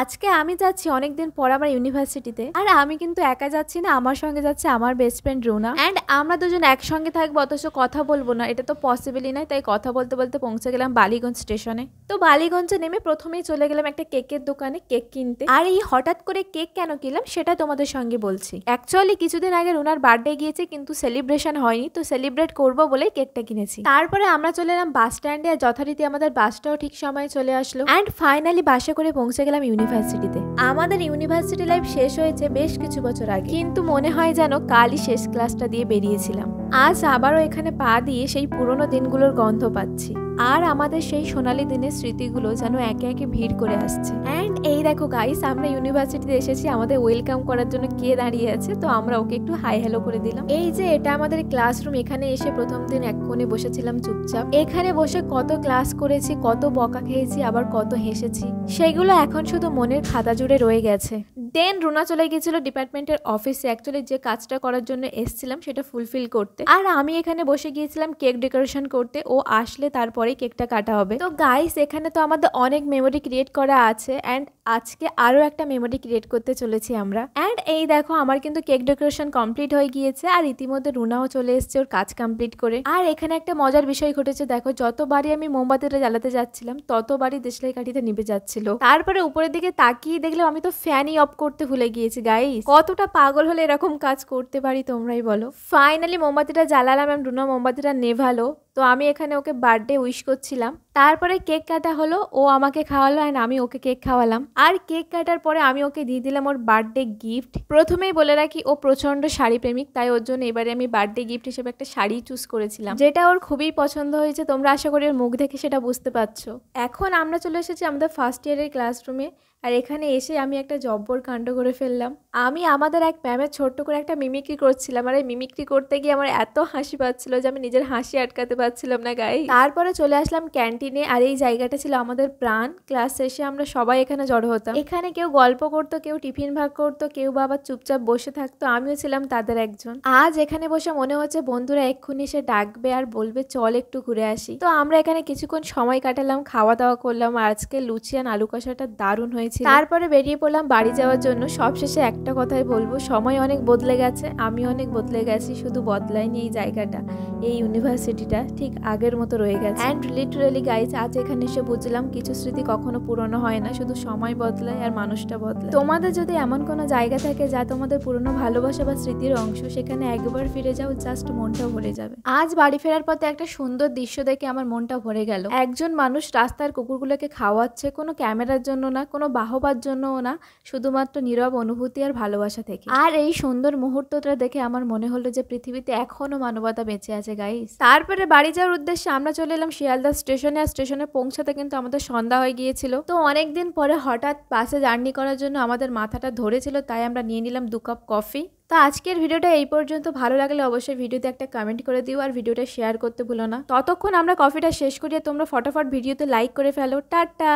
আজকে আমি যাচ্ছি অনেকদিন পর আমার ইউনিভার্সিটিতে। আর আমি কিন্তু একা যাচ্ছি না, আমার সঙ্গে যাচ্ছে আমার বেস্ট ফ্রেন্ড রুনা। অ্যান্ড আমরা দুজন একসঙ্গে থাকবো অথচ কথা বলবো না, এটা তো পসিবলই নয়। তাই কথা বলতে বলতে পৌঁছে গেলাম বালিগঞ্জ স্টেশনে। তো বালিগঞ্জে নেমে প্রথমেই চলে গেলাম একটা কেকের দোকানে কেক কিনতে। আর এই হঠাৎ করে কেক কেন কিনলাম সেটা তোমাদের সঙ্গে বলছি। অ্যাকচুয়ালি কিছুদিন আগে রুনার বার্থডে গিয়েছে, কিন্তু সেলিব্রেশন হয়নি, তো সেলিব্রেট করবো বলেই কেকটা কিনেছি। তারপরে আমরা চলে এলাম বাস স্ট্যান্ডে, আর যথারীতি আমাদের বাসটাও ঠিক সময়ে চলে আসলো। অ্যান্ড ফাইনালি বাসে করে পৌঁছে গেলাম ইউনিভার্সিটিতে। আমাদের ইউনিভার্সিটি লাইফ শেষ হয়েছে বেশ কিছু বছর আগে, কিন্তু মনে হয় যেন কালই শেষ ক্লাসটা দিয়ে বেরিয়েছিলাম। আজ আবারও এখানে পা দিয়ে সেই পুরোনো দিনগুলোর গন্ধ পাচ্ছি। আর আমাদের সেই সোনালী দিনের স্মৃতিগুলো যেন একে একে ভিড় করে আসছে। অ্যান্ড এই দেখো গাইস, আমরা ইউনিভার্সিটিতে এসেছি, আমাদের ওয়েলকাম করার জন্য কে দাঁড়িয়ে আছে, তো আমরা ওকে একটু হাই হ্যালো করে দিলাম। এই যে এটা আমাদের ক্লাসরুম, এখানে এসে প্রথম দিন এক কোণে বসেছিলাম চুপচাপ। এখানে বসে কত ক্লাস করেছি, কত বকা খেয়েছি, আবার কত হেসেছি, সেগুলো এখন শুধু মনের খাতা জুড়ে রয়ে গেছে। দেন রুনা চলে গিয়েছিল ডিপার্টমেন্টের অফিসে, অ্যাকচুয়ালি যে কাজটা করার জন্য এসেছিলাম সেটা ফুলফিল করতে। আর আমি এখানে বসে গিয়েছিলাম কেক ডেকোরেশন করতে, ও আসলে তারপরে কেকটা কাটা হবে। তো গাইস, এখানে তো আমাদের অনেক মেমোরি ক্রিয়েট করা আছে, অ্যান্ড আজকে আরো একটা মেমোরি ক্রিয়েট করতে চলেছি আমরা। অ্যান্ড এই দেখো আমার কিন্তু কেক ডেকোরেশন কমপ্লিট হয়ে গিয়েছে, আর ইতিমধ্যে রুনাও চলে এসেছে ওর কাজ কমপ্লিট করে। আর এখানে একটা মজার বিষয় ঘটেছে, দেখো যতবারই আমি মোমবাতিটা জ্বালাতে যাচ্ছিলাম ততবারই দেশলাই কাঠিটা নিভে যাচ্ছিল। তারপরে উপরের দিকে তাকিয়ে দেখলাম আমি তো ফ্যানই অফ করতে ভুলে গিয়েছি। গাইস, কতটা পাগল হলে এরকম কাজ করতে পারি তোমরাই বলো। ফাইনালি মোমবাতিটা জ্বালালাম, রুনা মোমবাতিটা নেভালো। তো আমি এখানে ওকে বার্থডে উইশ করছিলাম। তারপরে কেক কাটা হলো, ও আমাকে খাওয়ালো অ্যান্ড আমি ওকে কেক খাওয়ালাম। আর কেক কাটার পরে আমি ওকে দিয়ে দিলাম ওর বার্থডে গিফট। প্রথমেই বলে রাখি ও প্রচন্ড শাড়ি প্রেমিক, তাই ওর জন্য এবারে আমি বার্থডে গিফট হিসেবে একটা শাড়ি চুজ করেছিলাম, যেটা ওর খুবই পছন্দ হয়েছে। তোমরা আশা করি ওর মুখ দেখে সেটা বুঝতে পারছো। এখন আমরা চলে এসেছি আমাদের ফার্স্ট ইয়ারের ক্লাসরুমে, আর এখানে এসে আমি একটা জব্বর কাণ্ড করে ফেললাম। আমি আমাদের এক ম্যামের ছোট্ট করে একটা মিমিক্রি করছিলাম, আর এই মিমিক্রি করতে গিয়ে আমার এত হাসি পাচ্ছিল যে আমি নিজের হাসি আটকাতে পারছিলাম না গাইস। তারপরে চলে আসলাম ক্যান্টিনে, আর এই জায়গাটা ছিল আমাদের প্রাণ। ক্লাস শেষে আমরা সবাই এখানে জড়ো হতাম। এখানে কেউ গল্প করতো, কেউ টিফিন ভাগ করতো, কেউ বা আবার চুপচাপ বসে থাকতো, আমিও ছিলাম তাদের একজন। আজ এখানে বসে মনে হচ্ছে বন্ধুরা এক্ষুনি এসে ডাকবে আর বলবে চল একটু ঘুরে আসি। তো আমরা এখানে কিছুক্ষণ সময় কাটালাম, খাওয়া দাওয়া করলাম। আর আজকে লুচি আর আলু কষাটা দারুণ হয়েছে। তারপরে বেরিয়ে পড়লাম বাড়ি যাওয়ার জন্য। সবশেষে একটা কথাই বলবো, সময় অনেক বদলে গেছে, আমি অনেক বদলে গেছি, শুধু বদলায়নি এই জায়গাটা, এই ইউনিভার্সিটিটা ঠিক আগের মতো রয়ে গেছে। অ্যান্ড লিটারালি গাইজ, আজ এখানে এসে বুঝলাম কিছু স্মৃতি কখনো পুরনো হয় না, শুধু সময় বদলায় আর মানুষটা বদলায়। তোমাদের যদি এমন কোনো জায়গা থাকে যা তোমাদের পুরনো ভালোবাসা বা স্মৃতির অংশ, সেখানে একবার ফিরে যাও, জাস্ট মনটা ভরে যাবে। আজ বাড়ি ফেরার পথে একটা সুন্দর দৃশ্য দেখে আমার মনটা ভরে গেল। একজন মানুষ রাস্তার কুকুরগুলোকে খাওয়াচ্ছে, কোনো ক্যামেরার জন্য না, কোনো বাহবার জন্যও না, শুধুমাত্র নীরব অনুভূতি আর ভালোবাসা থেকে। আর এই সুন্দর মুহূর্তটা দেখে আমার মনে হলো যে পৃথিবীতে এখনো মানবতা বেঁচে আছে গাইস। তারপরে বাড়ি যাওয়ার উদ্দেশ্যে আমরা চলে এলাম শিয়ালদা স্টেশনে, আর স্টেশনে পৌঁছাতে কিন্তু আমাদের সন্ধ্যা হয়ে গিয়েছিল। তো অনেকদিন পরে হঠাৎ বাসে জার্নি করার জন্য আমাদের মাথাটা ধরেছিল, তাই আমরা নিয়ে নিলাম 2 কাপ কফি। তো আজকের ভিডিওটা এই পর্যন্ত। ভালো লাগলে অবশ্যই ভিডিওতে একটা কমেন্ট করে দিও, আর ভিডিওটা শেয়ার করতে ভুলো না। ততক্ষণ আমরা কফিটা শেষ করিয়ে তোমরা ফটাফট ভিডিওতে লাইক করে ফেলো। টাটা।